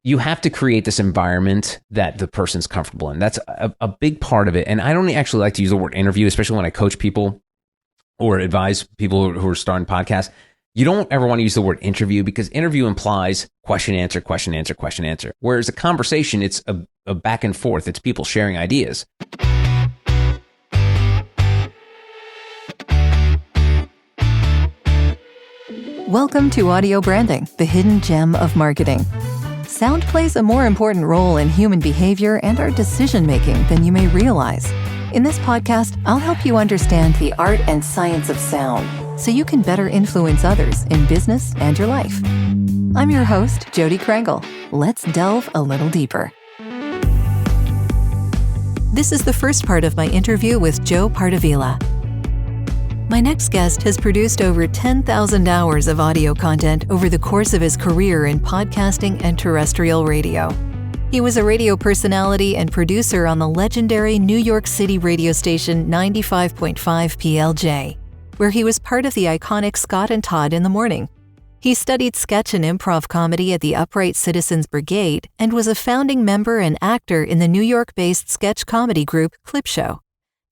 you have to create this environment that the person's comfortable in. That's a big part of it. And I don't actually like to use the word interview, especially when I coach people or advise people who are starting podcasts. You don't ever want to use the word interview because interview implies question, answer, question, answer, question, answer. Whereas a conversation, it's a back and forth. It's people sharing ideas. Welcome to Audio Branding, the hidden gem of marketing. Sound plays a more important role in human behavior and our decision-making than you may realize. In this podcast, I'll help you understand the art and science of sound so you can better influence others in business and your life. I'm your host, Jody Krangle. Let's delve a little deeper. This is the first part of my interview with Joe Pardavila. My next guest has produced over 10,000 hours of audio content over the course of his career in podcasting and terrestrial radio. He was a radio personality and producer on the legendary New York City radio station 95.5 PLJ, where he was part of the iconic Scott and Todd in the Morning. He studied sketch and improv comedy at the Upright Citizens Brigade and was a founding member and actor in the New York-based sketch comedy group Clip Show.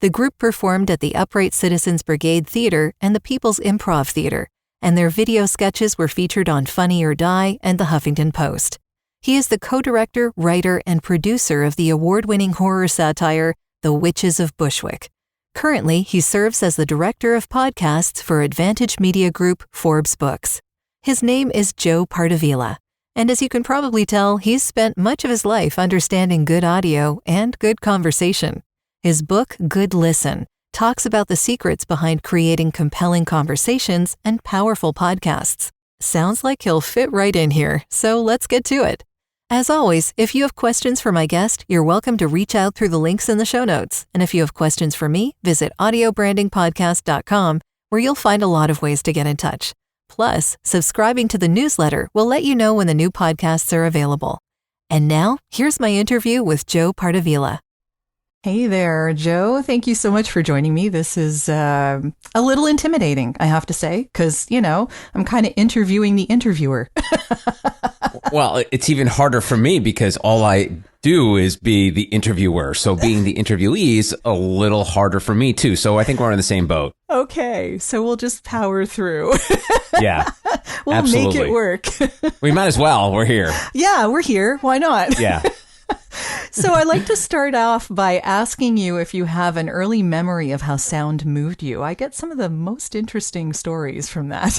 The group performed at the Upright Citizens Brigade Theater and the People's Improv Theater, and their video sketches were featured on Funny or Die and the Huffington Post. He is the co-director, writer, and producer of the award-winning horror satire, The Witches of Bushwick. Currently, he serves as the director of podcasts for Advantage Media Group ForbesBooks. His name is Joe Pardavila, and as you can probably tell, he's spent much of his life understanding good audio and good conversation. His book, Good Listen, talks about the secrets behind creating compelling conversations and powerful podcasts. Sounds like he'll fit right in here, so let's get to it. As always, if you have questions for my guest, you're welcome to reach out through the links in the show notes. And if you have questions for me, visit audiobrandingpodcast.com, where you'll find a lot of ways to get in touch. Plus, subscribing to the newsletter will let you know when the new podcasts are available. And now, here's my interview with Joe Pardavila. Hey there, Joe. Thank you so much for joining me. This is a little intimidating, I have to say, because, I'm kind of interviewing the interviewer. Well, it's even harder for me because all I do is be the interviewer. So being the interviewee is a little harder for me, too. So I think we're in the same boat. Okay, so we'll just power through. Yeah, we'll absolutely. Make it work. We might as well. We're here. Yeah, we're here. Why not? Yeah. So I'd like to start off by asking you if you have an early memory of how sound moved you. I get some of the most interesting stories from that.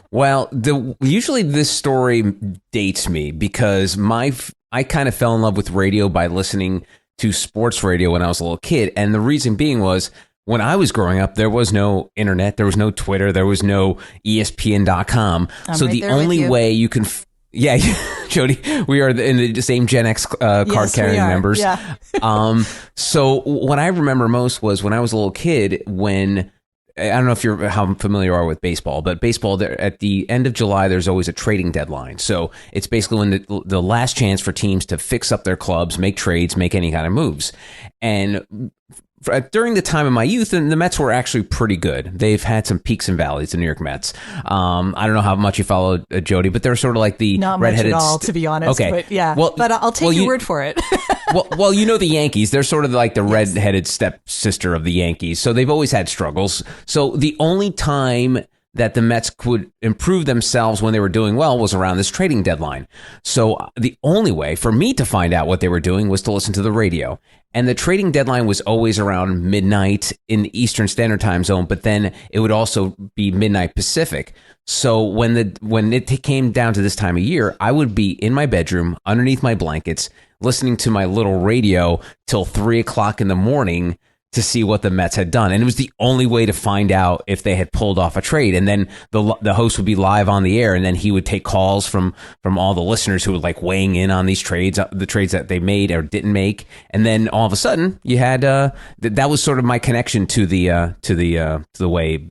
Well, usually this story dates me because I kind of fell in love with radio by listening to sports radio when I was a little kid. And the reason being was when I was growing up, there was no internet, there was no Twitter, there was no ESPN.com. So the only way you can... Yeah, Jody, we are in the same Gen X card-carrying members. Yeah. So what I remember most was when I was a little kid, when, I don't know if how familiar you are with baseball, but baseball, at the end of July, there's always a trading deadline. So it's basically when the last chance for teams to fix up their clubs, make trades, make any kind of moves. And during the time of my youth, and the Mets were actually pretty good. They've had some peaks and valleys, the New York Mets. I don't know how much you follow, Jody, but they're sort of like the not redheaded... Not much at all, to be honest. Okay. But yeah, but I'll take your word for it. well, you know the Yankees. They're sort of like the redheaded stepsister of the Yankees. So they've always had struggles. So the only time that the Mets could improve themselves when they were doing well was around this trading deadline. So the only way for me to find out what they were doing was to listen to the radio. And the trading deadline was always around midnight in the Eastern Standard Time zone, but then it would also be midnight Pacific. So when it came down to this time of year, I would be in my bedroom underneath my blankets, listening to my little radio till 3 o'clock in the morning to see what the Mets had done. And it was the only way to find out if they had pulled off a trade. And then the host would be live on the air, and then he would take calls from all the listeners who were like weighing in on these trades, the trades that they made or didn't make. And then all of a sudden you had, that was sort of my connection to the way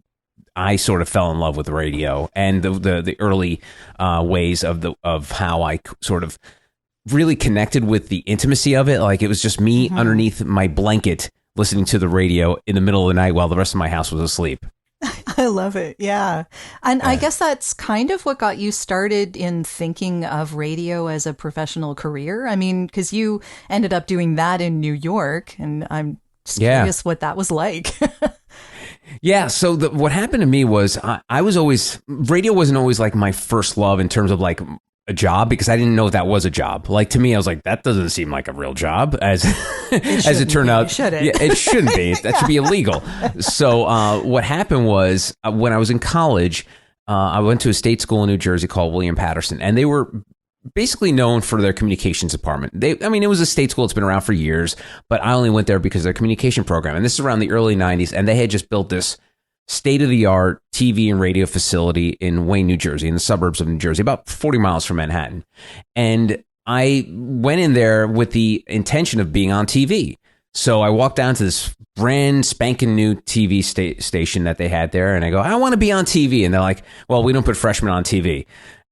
I sort of fell in love with radio and the early ways of how I sort of really connected with the intimacy of it. Like it was just me underneath my blanket listening to the radio in the middle of the night while the rest of my house was asleep. I love it. Yeah. And I guess that's kind of what got you started in thinking of radio as a professional career. I mean, because you ended up doing that in New York, and I'm just curious what that was like. Yeah. So what happened to me was I was always, radio wasn't always like my first love in terms of like a job, because I didn't know that was a job. Like, to me, I was like, that doesn't seem like a real job, as as it turned out. Yeah, it shouldn't be. That should be illegal. So what happened was when I was in college, I went to a state school in New Jersey called William Patterson, and they were basically known for their communications department. It was a state school. It's been around for years, but I only went there because of their communication program. And this is around the early 90s, and they had just built this state-of-the-art TV and radio facility in Wayne, New Jersey, in the suburbs of New Jersey, about 40 miles from Manhattan. And I went in there with the intention of being on TV. So I walked down to this brand spanking new TV station that they had there, and I go, I want to be on TV. And they're like, well, we don't put freshmen on TV.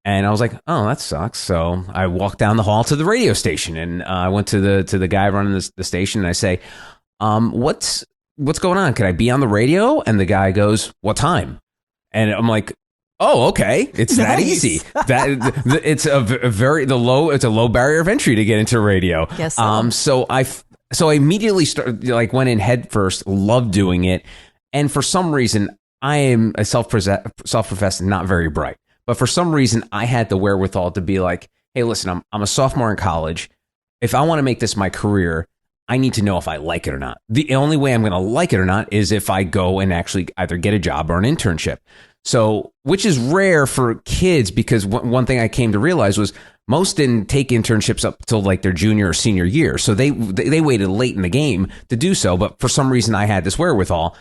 And I was like, oh, that sucks. So I walked down the hall to the radio station, and I went to the guy running the station, and I say, what's going on? Can I be on the radio? And the guy goes, what time? And I'm like, oh, okay. It's that easy. It's it's a low barrier of entry to get into radio. Yes. So I immediately went in head first, loved doing it. And for some reason, I am a self-professed not very bright, but for some reason I had the wherewithal to be like, hey, listen, I'm a sophomore in college. If I want to make this my career, I need to know if I like it or not. The only way I'm going to like it or not is if I go and actually either get a job or an internship. So, which is rare for kids, because one thing I came to realize was most didn't take internships up till like their junior or senior year. So they waited late in the game to do so. But for some reason, I had this wherewithal.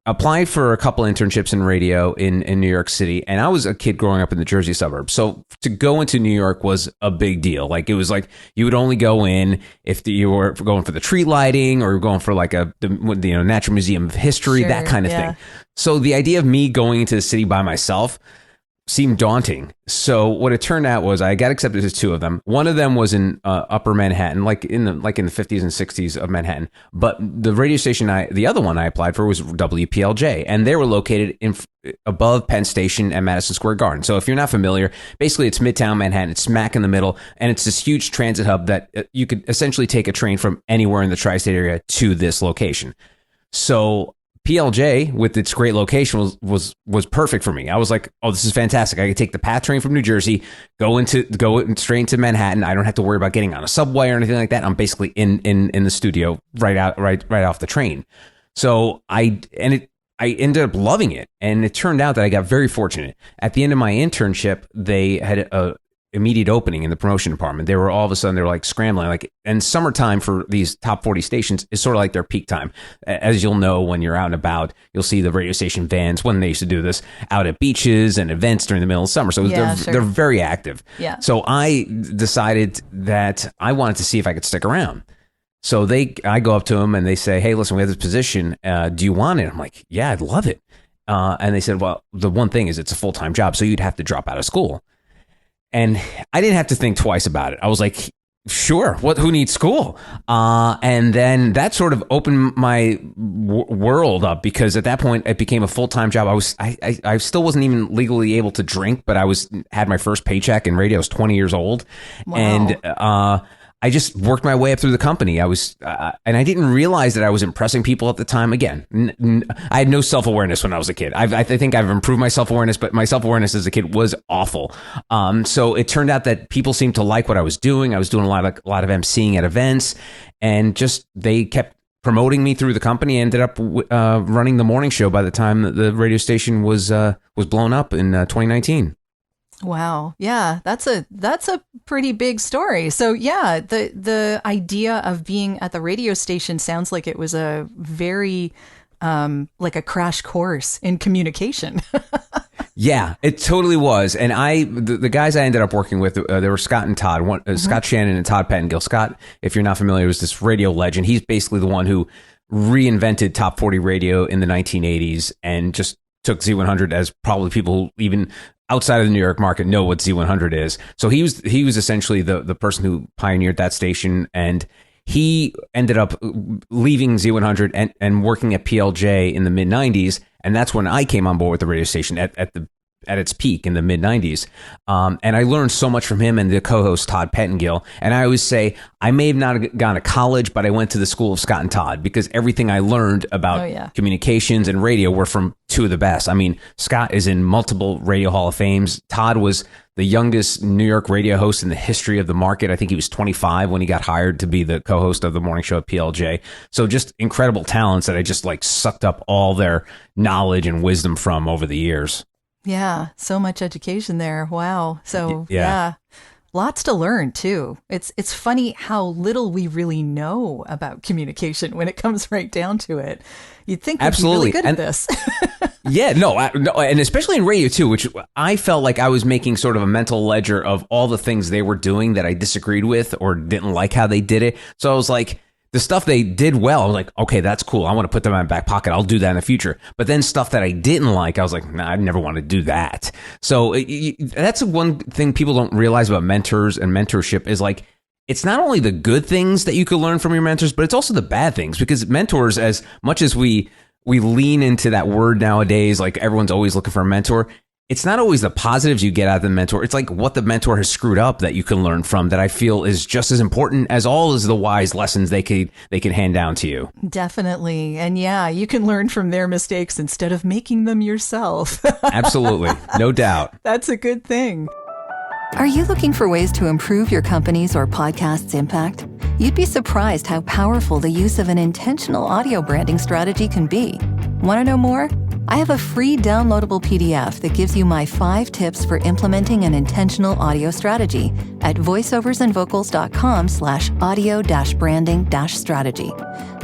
Applied for a couple internships in radio in New York City. And I was a kid growing up in the Jersey suburbs. So to go into New York was a big deal. Like, it was like you would only go in if you were going for the tree lighting, or going for like the Natural Museum of History, that kind of thing. So the idea of me going into the city by myself seemed daunting. So what it turned out was I got accepted to two of them. One of them was in Upper Manhattan, like in the 50s and 60s of Manhattan. But the radio station the other one I applied for was WPLJ, and they were located above Penn Station and Madison Square Garden. So if you're not familiar, basically it's Midtown Manhattan. It's smack in the middle, and it's this huge transit hub that you could essentially take a train from anywhere in the tri-state area to this location. So PLJ, with its great location, was perfect for me. I was like, oh, this is fantastic. I could take the PATH train from New Jersey, go straight into Manhattan. I don't have to worry about getting on a subway or anything like that. I'm basically in the studio right off the train. So I ended up loving it, and it turned out that I got very fortunate. At the end of my internship, they had a immediate opening in the promotion department. They were all of a sudden, they were like scrambling, and summertime for these top 40 stations is sort of like their peak time. As you'll know, when you're out and about, you'll see the radio station vans, when they used to do this, out at beaches and events during the middle of summer. So they're very active. Yeah. So I decided that I wanted to see if I could stick around. So I go up to them and they say, hey, listen, we have this position. Do you want it? I'm like, yeah, I'd love it. And they said, well, the one thing is it's a full-time job, so you'd have to drop out of school. And I didn't have to think twice about it. I was like, sure, who needs school? And then that sort of opened my world up, because at that point it became a full-time job. I still wasn't even legally able to drink, but I had my first paycheck in radio. I was 20 years old. Wow. And I just worked my way up through the company. I was, and I didn't realize that I was impressing people at the time. Again, I had no self-awareness when I was a kid. I think I've improved my self-awareness, but my self-awareness as a kid was awful. So it turned out that people seemed to like what I was doing. I was doing a lot of emceeing at events, and just they kept promoting me through the company. I ended up running the morning show by the time that the radio station was blown up in 2019. Wow. Yeah, that's a pretty big story. So yeah, the idea of being at the radio station sounds like it was a very like a crash course in communication. Yeah, it totally was. And the guys I ended up working with, there were Scott and Todd, Scott Shannon and Todd Pettengill. Scott, if you're not familiar, was this radio legend. He's basically the one who reinvented top 40 radio in the 1980s and just took Z100, as probably people who even outside of the New York market know what Z100 is. So he was essentially the person who pioneered that station, and he ended up leaving Z100 and working at PLJ in the mid 90s And that's when I came on board with the radio station at its peak in the mid 90s. And I learned so much from him and the co-host Todd Pettengill. And I always say, I may have not gone to college, but I went to the school of Scott and Todd, because everything I learned about communications and radio were from two of the best. I mean, Scott is in multiple radio Hall of Fames. Todd was the youngest New York radio host in the history of the market. I think he was 25 when he got hired to be the co-host of the morning show at PLJ. So just incredible talents that I just like sucked up all their knowledge and wisdom from over the years. Yeah, so much education there. Wow. So yeah, lots to learn too. It's funny how little we really know about communication when it comes right down to it. You'd think we'd be really good at this. No, and especially in radio too, which I felt like I was making sort of a mental ledger of all the things they were doing that I disagreed with or didn't like how they did it. So I was like, the stuff they did well, I was like, okay, that's cool. I want to put them in my back pocket. I'll do that in the future. But then stuff that I didn't like, I was like, nah, I never want to do that. So that's one thing people don't realize about mentors and mentorship is like, it's not only the good things that you could learn from your mentors, but it's also the bad things, because mentors, as much as we lean into that word nowadays, like everyone's always looking for a mentor. It's not always the positives you get out of the mentor. It's like what the mentor has screwed up that you can learn from, that I feel is just as important as all as the wise lessons they can hand down to you. Definitely. And yeah, you can learn from their mistakes instead of making them yourself. Absolutely. No doubt. That's a good thing. Are you looking for ways to improve your company's or podcast's impact? You'd be surprised how powerful the use of an intentional audio branding strategy can be. Want to know more? I have a free downloadable PDF that gives you my 5 tips for implementing an intentional audio strategy at voiceoversandvocals.com/audio-branding-strategy.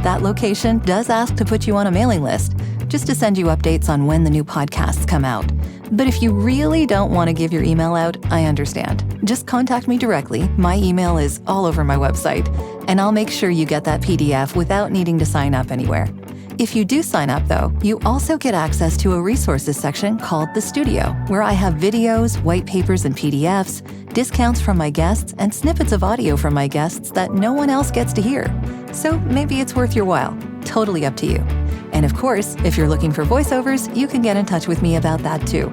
That location does ask to put you on a mailing list, just to send you updates on when the new podcasts come out. But if you really don't want to give your email out, I understand. Just contact me directly. My email is all over my website, and I'll make sure you get that PDF without needing to sign up anywhere. If you do sign up, though, you also get access to a resources section called The Studio, where I have videos, white papers, and PDFs, discounts from my guests, and snippets of audio from my guests that no one else gets to hear. So maybe it's worth your while. Totally up to you. And of course, if you're looking for voiceovers, you can get in touch with me about that too.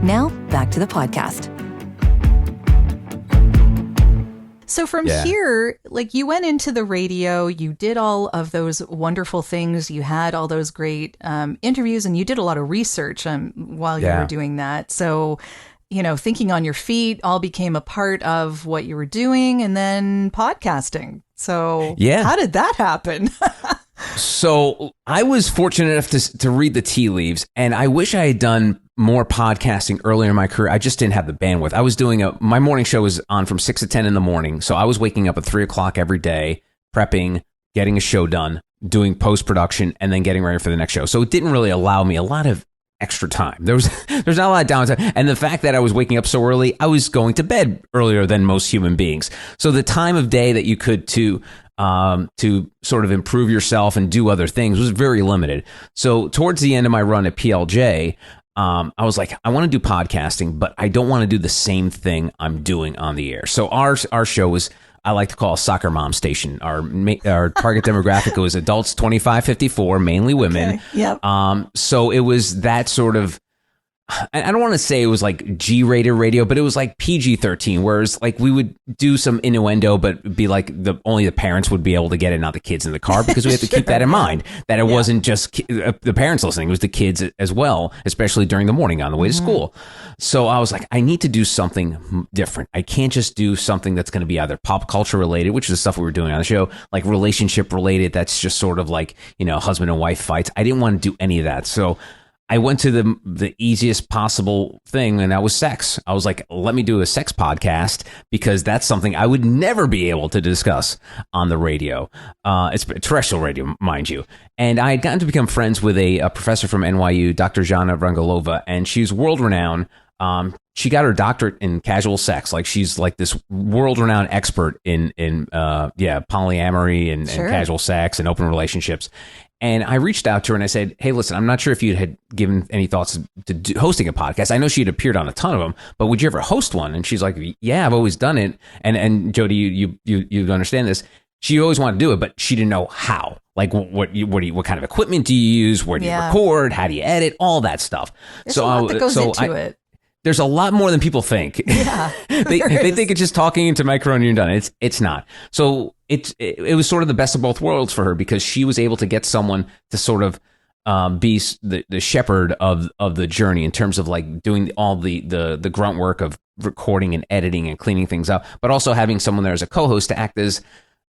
Now, back to the podcast. So from here, like you went into the radio, you did all of those wonderful things. You had all those great interviews, and you did a lot of research while you were doing that. So, you know, thinking on your feet all became a part of what you were doing, and then podcasting. So how did that happen? So I was fortunate enough to read the tea leaves, and I wish I had done more podcasting earlier in my career. I just didn't have the bandwidth. I was doing my morning show was on from 6 to 10 in the morning. So I was waking up at 3 o'clock every day, prepping, getting a show done, doing post-production, and then getting ready for the next show. So it didn't really allow me a lot of extra time. There's not a lot of downtime. And the fact that I was waking up so early, I was going to bed earlier than most human beings. So the time of day that you could to sort of improve yourself and do other things was very limited. So towards the end of my run at PLJ, I was like, I want to do podcasting, but I don't want to do the same thing I'm doing on the air. So our show was, I like to call a soccer mom station. Our target demographic was adults 25-54, mainly women. Okay. Yep. So it was that sort of, I don't want to say it was like G-rated radio, but it was like PG-13, whereas like we would do some innuendo, but be like only the parents would be able to get it, not the kids in the car, because we have to keep that in mind, that it wasn't just the parents listening, it was the kids as well, especially during the morning on the way to school. So I was like, I need to do something different. I can't just do something that's going to be either pop culture related, which is the stuff we were doing on the show, like relationship related, that's just sort of like, you know, husband and wife fights. I didn't want to do any of that. So I went to the easiest possible thing, and that was sex. I was like, let me do a sex podcast, because that's something I would never be able to discuss on the radio. It's terrestrial radio, mind you. And I had gotten to become friends with a professor from NYU, Dr. Jana Vrangalova, and she's world-renowned. She got her doctorate in casual sex. Like, she's like this world-renowned expert in polyamory and casual sex and open relationships. And I reached out to her and I said, hey, listen, I'm not sure if you had given any thoughts to hosting a podcast. I know she had appeared on a ton of them, but would you ever host one? And she's like, yeah, I've always done it. And Jody, you understand this. she always wanted to do it, but she didn't know how. Like, what kind of equipment do you use? Where do you record? How do you edit? All that stuff. There's a lot that goes into it. There's a lot more than people think. Yeah, they think it's just talking into microphone and you're done. It's not. So it was sort of the best of both worlds for her, because she was able to get someone to sort of be the shepherd of the journey in terms of like doing all the grunt work of recording and editing and cleaning things up, but also having someone there as a co-host to act as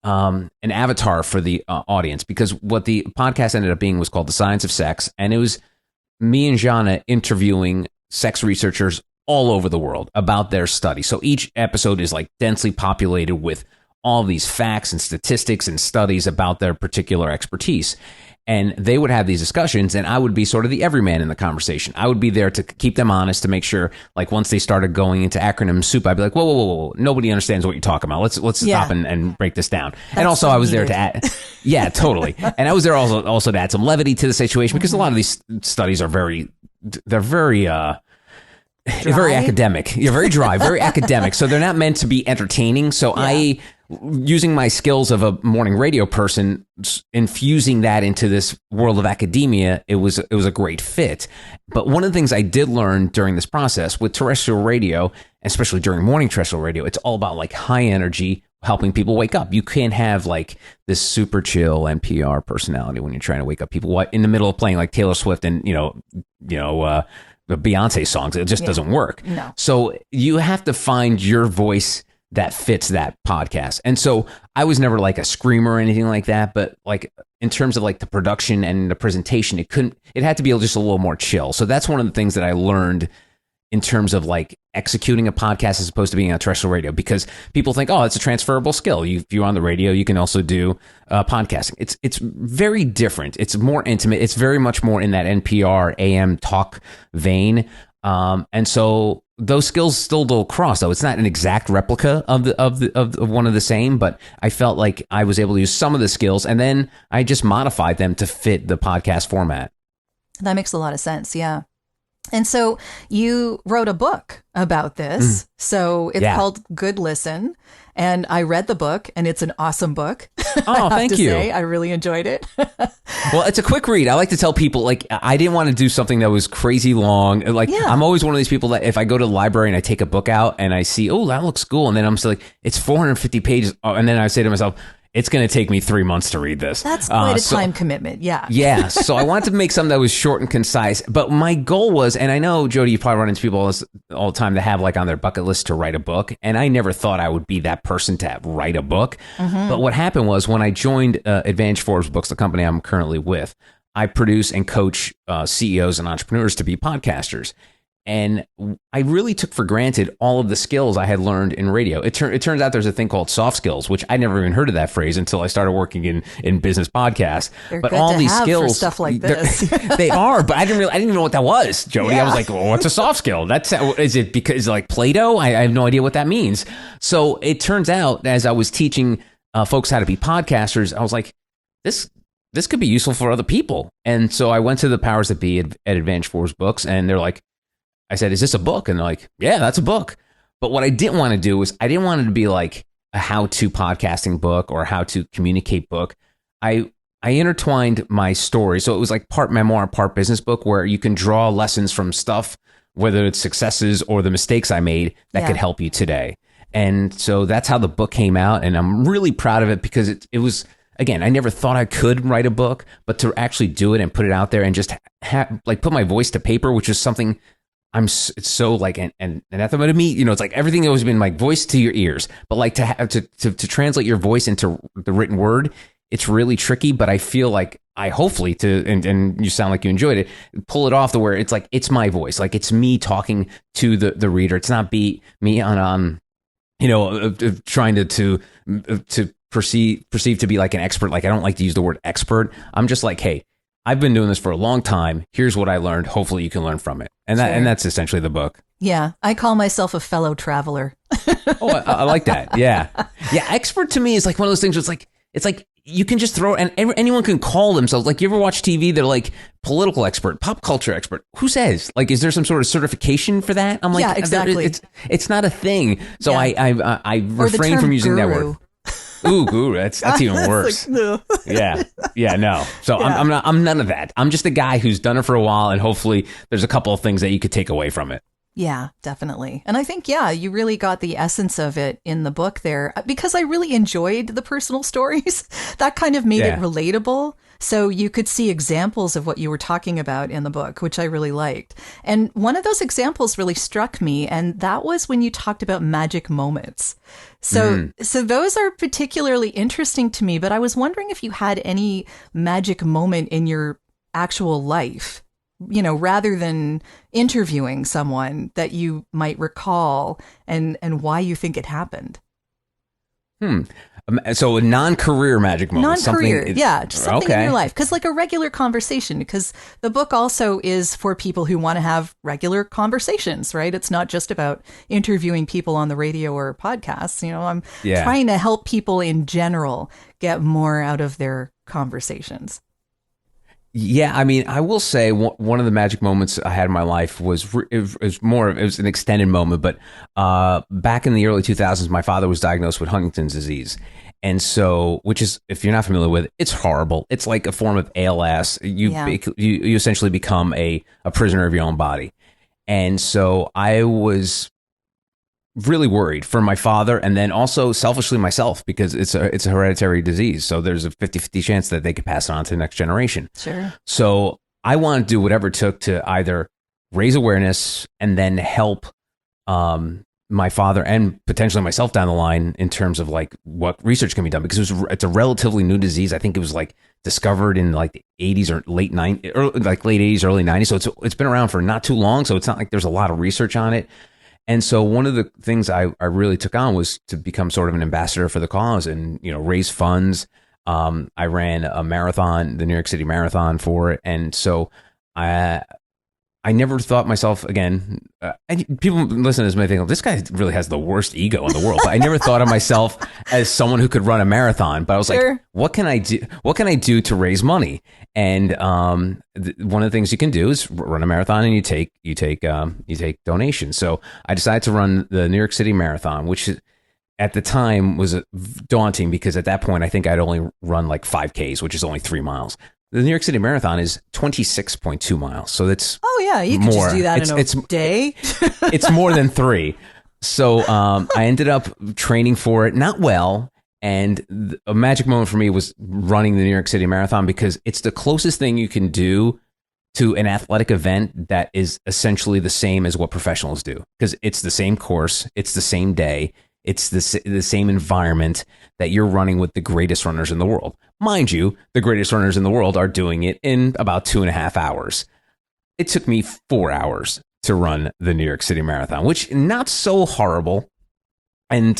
an avatar for the audience. Because what the podcast ended up being was called The Science of Sex, and it was me and Jana interviewing sex researchers all over the world about their study. So each episode is like densely populated with all these facts and statistics and studies about their particular expertise. And they would have these discussions, and I would be sort of the everyman in the conversation. I would be there to keep them honest, to make sure, like, once they started going into acronym soup, I'd be like, whoa. Nobody understands what you're talking about. Let's stop and break this down. And also, I was there to add, yeah, totally. And I was there also to add some levity to the situation, because a lot of these studies are very academic. You're very dry, very academic. So they're not meant to be entertaining. So I, using my skills of a morning radio person, infusing that into this world of academia, it was a great fit. But one of the things I did learn during this process with terrestrial radio, especially during morning terrestrial radio, it's all about like high energy, helping people wake up. You can't have like this super chill NPR personality when you're trying to wake up people in the middle of playing like Taylor Swift and the Beyonce songs. It just doesn't work. No. So you have to find your voice that fits that podcast. And so I was never like a screamer or anything like that, but like in terms of like the production and the presentation, it had to be just a little more chill. So that's one of the things that I learned in terms of like executing a podcast as opposed to being on terrestrial radio, because people think, oh, it's a transferable skill. If you're on the radio, you can also do podcasting. It's very different. It's more intimate. It's very much more in that NPR AM talk vein. And so those skills still don't cross, though. It's not an exact replica of one of the same, but I felt like I was able to use some of the skills, and then I just modified them to fit the podcast format. That makes a lot of sense. Yeah. And so you wrote a book about this. So it's called Good Listen. And I read the book, and it's an awesome book. Oh, thank you. I really enjoyed it. Well, it's a quick read. I like to tell people, like, I didn't want to do something that was crazy long. Like, I'm always one of these people that if I go to the library and I take a book out and I see, oh, that looks cool, and then I'm still like, it's 450 pages. And then I say to myself, it's going to take me 3 months to read this. That's quite a time commitment. Yeah. Yeah. So I wanted to make something that was short and concise. But my goal was, and I know, Jody, you probably run into people all the time that have like on their bucket list to write a book. And I never thought I would be that person to write a book. But what happened was when I joined Advantage ForbesBooks, the company I'm currently with, I produce and coach CEOs and entrepreneurs to be podcasters. And I really took for granted all of the skills I had learned in radio. It turns out there's a thing called soft skills, which I never even heard of that phrase until I started working in business podcasts. They're but good all to these have skills, for stuff like this. they are. But I didn't even know what that was, Jody. I was like, well, what's a soft skill? Is it because like Play-Doh? I have no idea what that means. So it turns out, as I was teaching folks how to be podcasters, I was like, this could be useful for other people. And so I went to the powers that be at Advantage ForbesBooks, and they're like, I said, is this a book? And they're like, yeah, that's a book. But what I didn't want to do was I didn't want it to be like a how-to podcasting book or how to communicate book. I intertwined my story. So it was like part memoir, part business book, where you can draw lessons from stuff, whether it's successes or the mistakes I made that could help you today. And so that's how the book came out. And I'm really proud of it because it was, again, I never thought I could write a book, but to actually do it and put it out there and just put my voice to paper, which is something it's so like an anathema to me. It's like everything has always been like voice to your ears, but like to have to translate your voice into the written word, it's really tricky. But I feel like I hopefully and you sound like you enjoyed it, pull it off to where it's like it's my voice, like it's me talking to the reader. It's not me on trying to perceive to be like an expert. Like I don't like to use the word expert. I'm just like, hey, I've been doing this for a long time. Here's what I learned. Hopefully you can learn from it. And that's essentially the book. Yeah. I call myself a fellow traveler. Oh, I like that. Yeah. Yeah. Expert to me is like one of those things where it's like you can just throw, and anyone can call themselves. Like you ever watch TV? They're like political expert, pop culture expert. Who says? Like, is there some sort of certification for that? I'm like, yeah, exactly. It's not a thing. So I refrain from using that word. Ooh, guru. That's even worse. Like, Yeah. No. So I'm none of that. I'm just a guy who's done it for a while, and hopefully there's a couple of things that you could take away from it. Yeah, definitely. And I think, you really got the essence of it in the book there, because I really enjoyed the personal stories. That kind of made it relatable. So you could see examples of what you were talking about in the book, which I really liked. And one of those examples really struck me, and that was when you talked about magic moments. So those are particularly interesting to me, but I was wondering if you had any magic moment in your actual life, rather than interviewing someone, that you might recall and why you think it happened. So a non-career magic moment. Non-career, just something in your life. Because like a regular conversation, because the book also is for people who want to have regular conversations, right? It's not just about interviewing people on the radio or podcasts. I'm trying to help people in general get more out of their conversations. Yeah, I mean, I will say one of the magic moments I had in my life was an extended moment, but back in the early 2000s, my father was diagnosed with Huntington's disease. And so, which is, if you're not familiar with it, it's horrible. It's like a form of ALS. You essentially become a prisoner of your own body. And so I was really worried for my father, and then also selfishly myself, because it's a hereditary disease. So there's a 50-50 chance that they could pass it on to the next generation. Sure. So I wanted to do whatever it took to either raise awareness and then help my father and potentially myself down the line in terms of like what research can be done, because it's a relatively new disease. I think it was like discovered in like the 80s or late 90s, or like late 80s, early 90s. So it's been around for not too long. So it's not like there's a lot of research on it. And so one of the things I really took on was to become sort of an ambassador for the cause and, raise funds. I ran a marathon, the New York City Marathon, for it. And so I never thought myself, again, people listen to this may think, this guy really has the worst ego in the world. But I never thought of myself as someone who could run a marathon. But I was like, what can I do? What can I do to raise money? And one of the things you can do is run a marathon, and you take donations. So I decided to run the New York City Marathon, which at the time was daunting, because at that point I think I'd only run like 5Ks, which is only 3 miles. The New York City Marathon is 26.2 miles. So that's you could just do that in a day. It's more than 3. So I ended up training for it, not well. And a magic moment for me was running the New York City Marathon, because it's the closest thing you can do to an athletic event that is essentially the same as what professionals do, because it's the same course, it's the same day, it's the same environment that you're running with the greatest runners in the world. Mind you, the greatest runners in the world are doing it in about 2.5 hours. It took me 4 hours to run the New York City Marathon, which not so horrible. And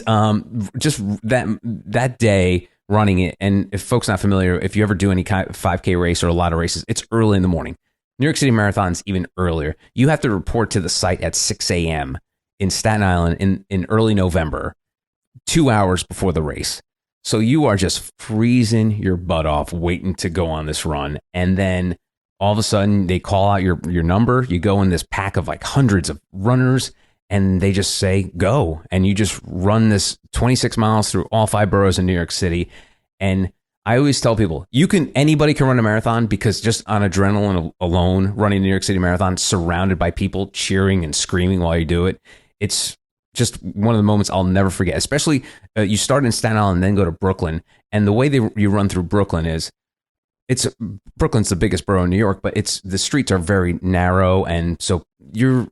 just that day running it, and if folks not familiar, if you ever do any kind of 5K race or a lot of races, it's early in the morning. New York City Marathon's even earlier. You have to report to the site at 6 a.m. in Staten Island in early November, 2 hours before the race. So you are just freezing your butt off waiting to go on this run. And then all of a sudden they call out your number. You go in this pack of like hundreds of runners, and they just say, go. And you just run this 26 miles through all 5 boroughs in New York City. And I always tell people, anybody can run a marathon, because just on adrenaline alone, running the New York City Marathon, surrounded by people cheering and screaming while you do it, it's just one of the moments I'll never forget. Especially you start in Staten Island and then go to Brooklyn. And the way you run through Brooklyn is, Brooklyn's the biggest borough in New York, but the streets are very narrow. And so you're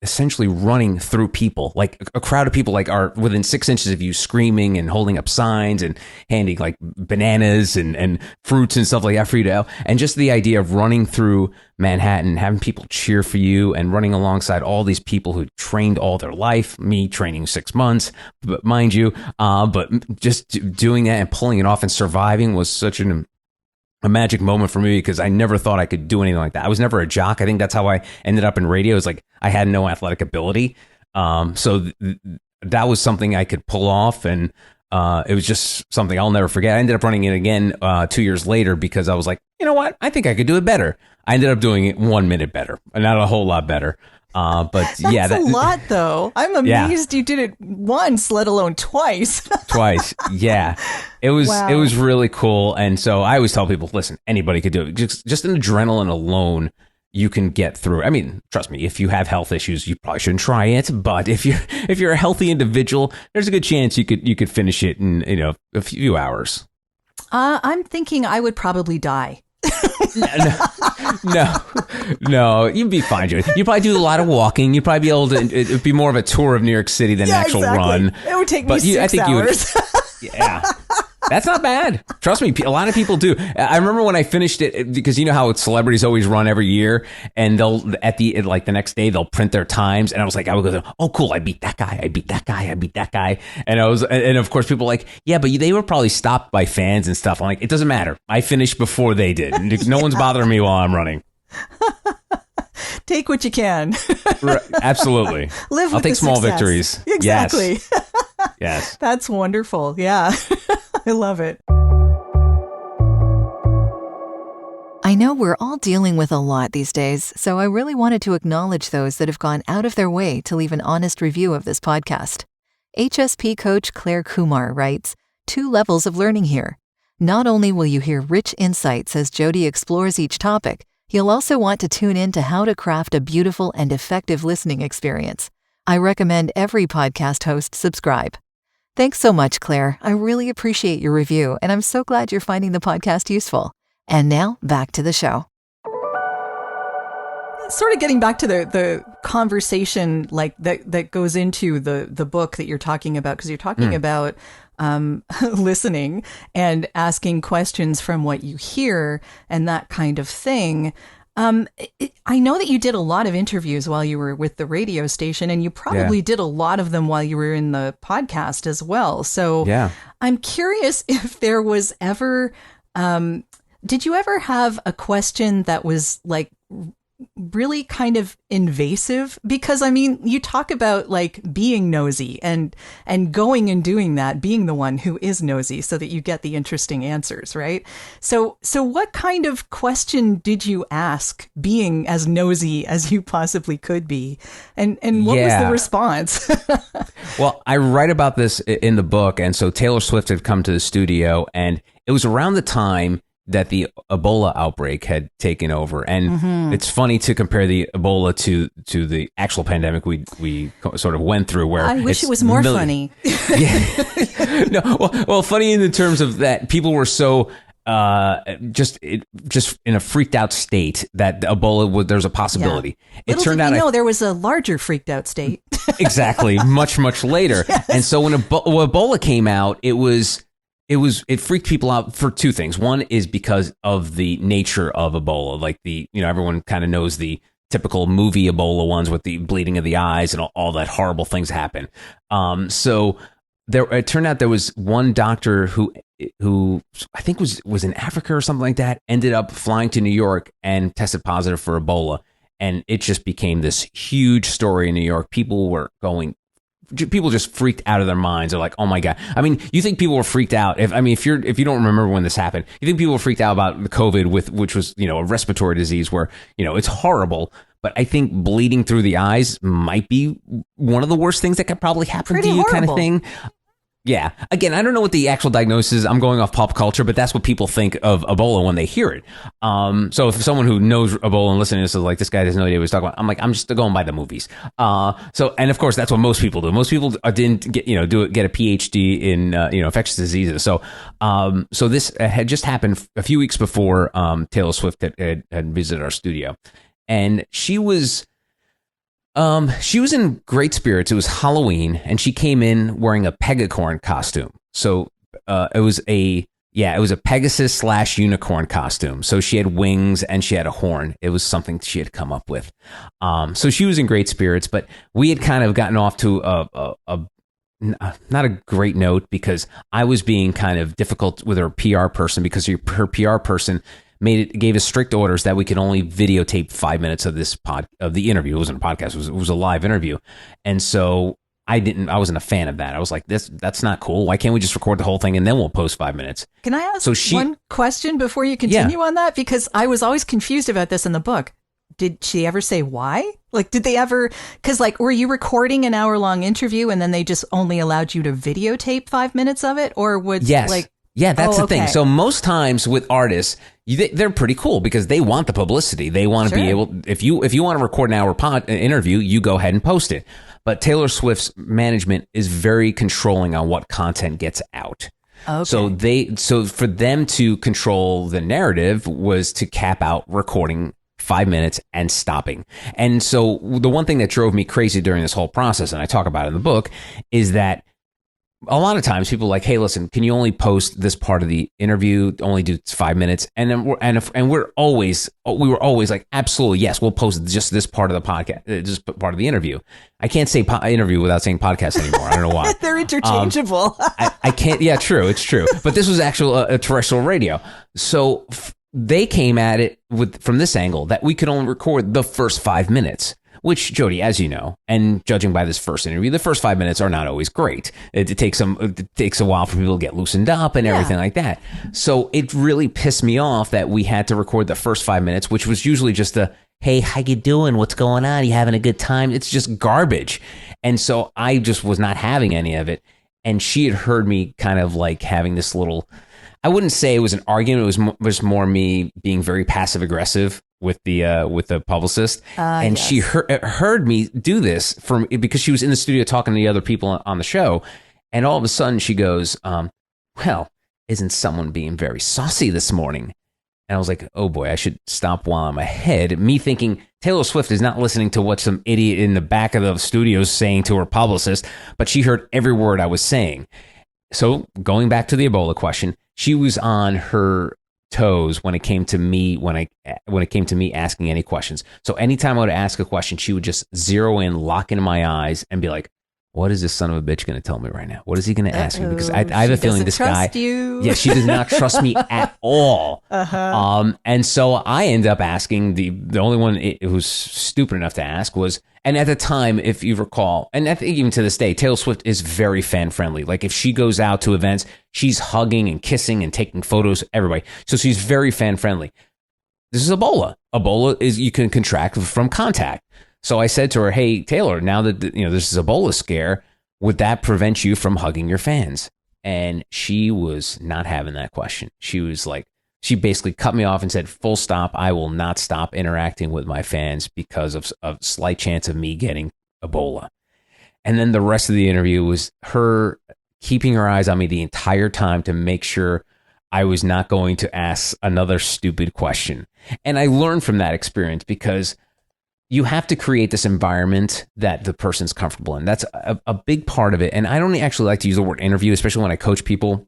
essentially running through people, like a crowd of people like are within 6 inches of you, screaming and holding up signs and handing like bananas and fruits and stuff like that for you to, and just the idea of running through Manhattan, having people cheer for you, and running alongside all these people who trained all their life, me training 6 months, but mind you, but just doing that and pulling it off and surviving was such a magic moment for me, because I never thought I could do anything like that. I was never a jock. I think that's how I ended up in radio. It's like I had no athletic ability. So that was something I could pull off, and it was just something I'll never forget. I ended up running it again 2 years later, because I was like, you know what? I think I could do it better. I ended up doing it 1 minute better, not a whole lot better. But that's a lot, though. I'm amazed you did it once, let alone twice. Twice, yeah. It was really cool, and so I always tell people, listen, anybody could do it. Just an adrenaline alone, you can get through. I mean, trust me, if you have health issues, you probably shouldn't try it. But if you're a healthy individual, there's a good chance you could finish it in a few hours. I'm thinking I would probably die. No, you'd be fine, Joey. You'd probably do a lot of walking. You'd probably be able to. It'd be more of a tour of New York City than an actual run. It would take me 6 hours. Yeah. That's not bad. Trust me, a lot of people do. I remember when I finished it, because you know how celebrities always run every year, and they'll the next day they'll print their times, and I was like, I would go, oh cool, I beat that guy, and of course people are like, yeah, but they were probably stopped by fans and stuff. I'm like, it doesn't matter. I finished before they did. No one's bothering me while I'm running. Take what you can. Right, absolutely. I'll take small success. victories. Exactly. Yes. That's wonderful. Yeah. I love it. I know we're all dealing with a lot these days, so I really wanted to acknowledge those that have gone out of their way to leave an honest review of this podcast. HSP coach Claire Kumar writes, 2 levels of learning here. Not only will you hear rich insights as Jody explores each topic, you'll also want to tune in to how to craft a beautiful and effective listening experience. I recommend every podcast host subscribe. Thanks so much, Claire. I really appreciate your review, and I'm so glad you're finding the podcast useful. And now, back to the show. Sort of getting back to the conversation like that goes into the book that you're talking about, because you're talking about listening and asking questions from what you hear and that kind of thing. I know that you did a lot of interviews while you were with the radio station, and you probably did a lot of them while you were in the podcast as well. So I'm curious if there was ever, did you ever have a question that was like really kind of invasive? Because I mean, you talk about like being nosy and going and doing that, being the one who is nosy so that you get the interesting answers, right? So what kind of question did you ask, being as nosy as you possibly could be? And what was the response? Well, I write about this in the book. And so Taylor Swift had come to the studio, and it was around the time that the Ebola outbreak had taken over. And it's funny to compare the Ebola to the actual pandemic we sort of went through, where I wish it was more funny. Well, funny in the terms of that people were so just in a freaked out state that Ebola there's a possibility. Yeah. It turned out there was a larger freaked out state. Exactly, much later. Yes. And so when Ebola came out, it freaked people out for 2 things. One is because of the nature of Ebola, like everyone kind of knows the typical movie Ebola ones with the bleeding of the eyes and all that horrible things happen. So it turned out there was one doctor who I think was in Africa or something like that, ended up flying to New York and tested positive for Ebola. And it just became this huge story in New York. People just freaked out of their minds. They're like, oh my God. I mean, you think people were freaked out. If you don't remember when this happened, you think people were freaked out about the COVID which was, a respiratory disease where, it's horrible. But I think bleeding through the eyes might be one of the worst things that could probably happen to you, kind of thing. Yeah. Again, I don't know what the actual diagnosis is. I'm going off pop culture, but that's what people think of Ebola when they hear it. So if someone who knows Ebola and listening to this is like, this guy doesn't know what he was talking about, I'm like, I'm just going by the movies. And of course, that's what most people do. Most people didn't get a PhD in, infectious diseases. So this had just happened a few weeks before Taylor Swift had visited our studio. And she was in great spirits. It was Halloween, and she came in wearing a pegacorn costume. So it was a Pegasus / unicorn costume. So she had wings and she had a horn. It was something she had come up with. So she was in great spirits, but we had kind of gotten off to not a great note, because I was being kind of difficult with her PR person, because her PR person gave us strict orders that we could only videotape 5 minutes of the interview. It wasn't a podcast; it was a live interview, and so I wasn't a fan of that. I was like, that's not cool. Why can't we just record the whole thing and then we'll post 5 minutes? Can I ask one question before you continue on that? Because I was always confused about this in the book. did she ever say why? Like, did they ever, because like, were you recording an hour-long interview and then they just only allowed you to videotape 5 minutes of it? Or would yes. like... Yeah, that's the thing. okay. So most times with artists, they're pretty cool because they want the publicity. They want to be able, if you want to record an hour interview, you go ahead and post it. But Taylor Swift's management is very controlling on what content gets out. Okay. So for them to control the narrative was to cap out recording 5 minutes and stopping. And so the one thing that drove me crazy during this whole process, and I talk about it in the book, is that a lot of times people are like, hey, listen, can you only post this part of the interview, only do 5 minutes? And then we were always like, absolutely, yes, we'll post just this part of the podcast, just part of the interview. I can't say interview without saying podcast anymore. I don't know why. They're interchangeable. I can't. Yeah, true. It's true. But this was actual a terrestrial radio. So they came at it from this angle that we could only record the first 5 minutes. Which, Jody, as you know, and judging by this first interview, the first 5 minutes are not always great. It takes a while for people to get loosened up and everything like that. So it really pissed me off that we had to record the first 5 minutes, which was usually just a, hey, how you doing? What's going on? You having a good time? It's just garbage. And so I just was not having any of it. And she had heard me kind of like having this little, I wouldn't say it was an argument. It was more me being very passive aggressive with the publicist, and yes. She heard me do this because she was in the studio talking to the other people on the show, and all of a sudden she goes, well, isn't someone being very saucy this morning? And I was like, oh boy, I should stop while I'm ahead. Me thinking Taylor Swift is not listening to what some idiot in the back of the studio is saying to her publicist, but she heard every word I was saying. So going back to the Ebola question, she was on her toes when it came to me when it came to me asking any questions. So anytime I would ask a question, she would just zero in, lock into my eyes, and be like, what is this son of a bitch going to tell me right now? What is he going to ask me? Because I have a feeling this guy, yeah, she does not trust me at all. And so I end up asking the only one who was stupid enough to ask was, and at the time, if you recall, and I think even to this day, Taylor Swift is very fan friendly. Like if she goes out to events, she's hugging and kissing and taking photos, everybody. So she's very fan friendly. This is Ebola. Ebola is you can contract from contact. So I said to her, hey, Taylor, now that this is Ebola scare, would that prevent you from hugging your fans? And she was not having that question. She was like, she basically cut me off and said, full stop, I will not stop interacting with my fans because of a slight chance of me getting Ebola. And then the rest of the interview was her keeping her eyes on me the entire time to make sure I was not going to ask another stupid question. And I learned from that experience because you have to create this environment that the person's comfortable in. That's a big part of it. And I don't actually like to use the word interview, especially when I coach people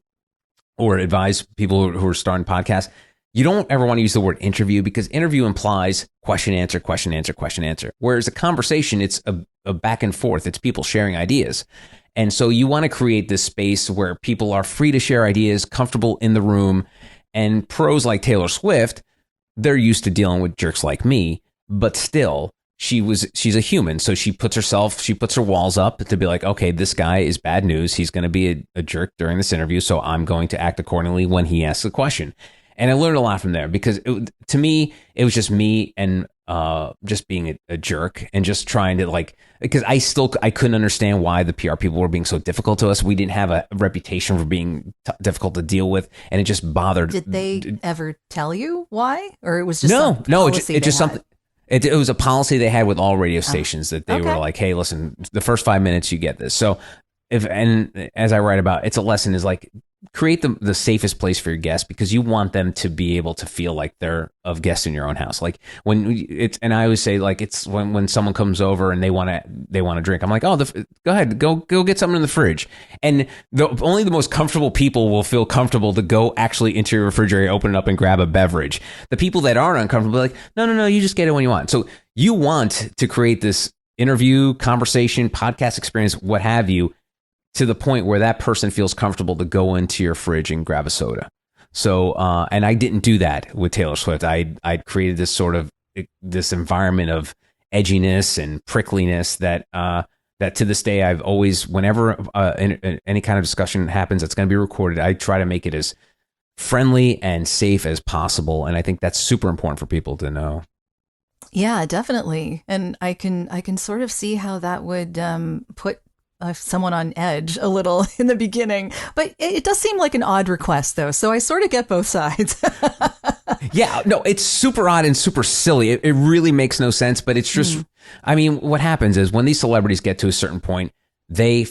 or advise people who are starting podcasts. You don't ever want to use the word interview because interview implies question, answer, question, answer, question, answer. Whereas a conversation, it's a back and forth. It's people sharing ideas. And so you want to create this space where people are free to share ideas, comfortable in the room. And pros like Taylor Swift, they're used to dealing with jerks like me. But still, she's a human. So she puts her walls up to be like, okay, this guy is bad news. He's going to be a jerk during this interview. So I'm going to act accordingly when he asks a question. And I learned a lot from there because to me, it was just me and just being a jerk and just trying to because I couldn't understand why the PR people were being so difficult to us. We didn't have a reputation for being difficult to deal with. And it just bothered. Did they ever tell you why? Or it was just it just something. It was a policy they had with all radio stations that they were like, hey, listen, the first 5 minutes you get this. So as I write about, it's a lesson is like create the safest place for your guests because you want them to be able to feel like they're a guest in your own house. Like and I always say like it's when someone comes over and they want to drink. I'm like, oh, go ahead, go get something in the fridge. And only the most comfortable people will feel comfortable to go actually into your refrigerator, open it up and grab a beverage. The people that aren't uncomfortable are like, no, you just get it when you want. So you want to create this interview, conversation, podcast experience, what have you, to the point where that person feels comfortable to go into your fridge and grab a soda. So, and I didn't do that with Taylor Swift. I'd created this sort of this environment of edginess and prickliness that to this day I've always, whenever any kind of discussion happens that's going to be recorded, I try to make it as friendly and safe as possible. And I think that's super important for people to know. Yeah, definitely. And I can sort of see how that would put someone on edge a little in the beginning. But it does seem like an odd request, though. So I sort of get both sides. Yeah, no, it's super odd and super silly. It really makes no sense, but it's just, I mean, what happens is when these celebrities get to a certain point, they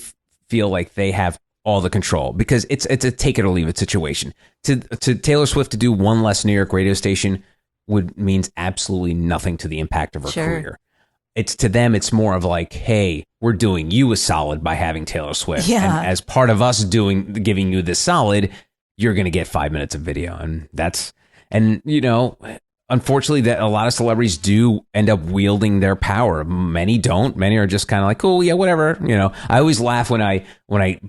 feel like they have all the control because it's a take it or leave it situation. To Taylor Swift to do one less New York radio station means absolutely nothing to the impact of her career. It's to them, it's more of like, hey, we're doing you a solid by having Taylor Swift. Yeah. And as part of us giving you this solid, you're going to get 5 minutes of video. And you know, unfortunately, that a lot of celebrities do end up wielding their power. Many don't. Many are just kind of like, oh yeah, whatever. You know, I always laugh when I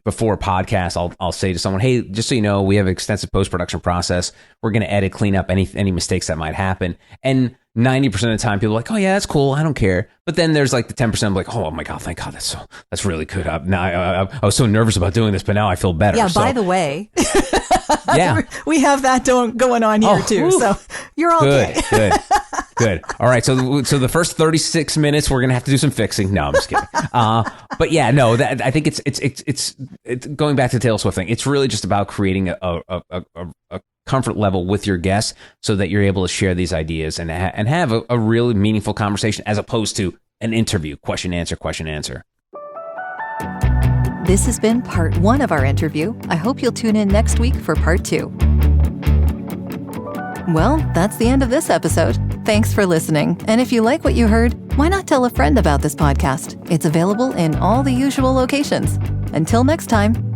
before a podcast, I'll say to someone, hey, just so you know, we have an extensive post-production process. We're going to edit, clean up any mistakes that might happen. And 90% of the time, people are like, oh yeah, that's cool. I don't care. But then there's like the 10% I'm like, oh my God, thank God, that's really good. Now I was so nervous about doing this, but now I feel better. Yeah. By the way. Yeah, we have that going on here too. Whew. So you're all good. All right. So the first 36 minutes, we're gonna have to do some fixing. No, I'm just kidding. But yeah, no. I think it's going back to the Taylor Swift thing. It's really just about creating a comfort level with your guests so that you're able to share these ideas and have a really meaningful conversation as opposed to an interview, question answer. This has been part 1 of our interview. I hope you'll tune in next week for part 2. Well, that's the end of this episode. Thanks for listening. And if you like what you heard, why not tell a friend about this podcast? It's available in all the usual locations. Until next time.